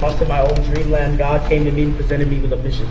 Lost in my own dreamland, God came to me and presented me with a mission.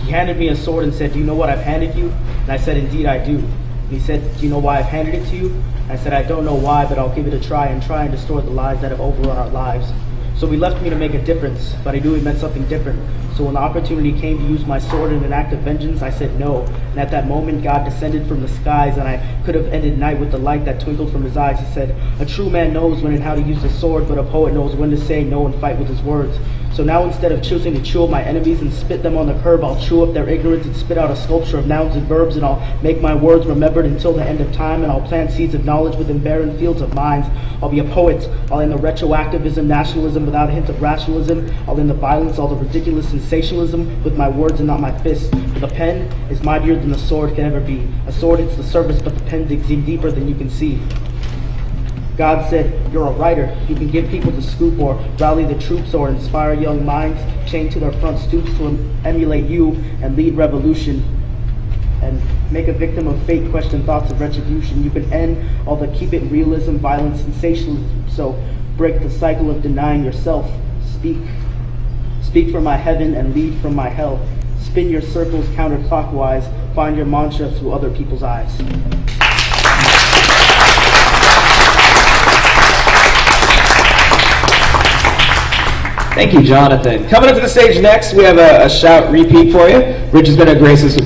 He handed me a sword and said, "Do you know what I've handed you?" And I said, "Indeed I do." And he said, "Do you know why I've handed it to you?" I said, "I don't know why, but I'll give it a try and destroy the lies that have overrun our lives." So he left me to make a difference, but I knew he meant something different. So when the opportunity came to use my sword in an act of vengeance, I said no. And at that moment, God descended from the skies, and I could have ended night with the light that twinkled from his eyes. He said, "A true man knows when and how to use his sword, but a poet knows when to say no and fight with his words." So now instead of choosing to chew up my enemies and spit them on the curb, I'll chew up their ignorance and spit out a sculpture of nouns and verbs, and I'll make my words remembered until the end of time, and I'll plant seeds of knowledge within barren fields of minds. I'll be a poet. I'll end the retroactivism, nationalism without a hint of rationalism. I'll end the violence, all the ridiculous sensationalism with my words and not my fists. For the pen is mightier than the sword can ever be. A sword hits the surface, but the pen digs in deeper than you can see. God said, "You're a writer. You can give people the scoop or rally the troops or inspire young minds chained to their front stoops to emulate you and lead revolution and make a victim of fate question thoughts of retribution. You can end all the keep it realism, violence, sensationalism. So break the cycle of denying yourself. Speak from my heaven and lead from my hell. Spin your circles counterclockwise. Find your mantra through other people's eyes." Thank you, Jonathan. Coming up to the stage next, we have a shout repeat for you. Rich is going to grace us with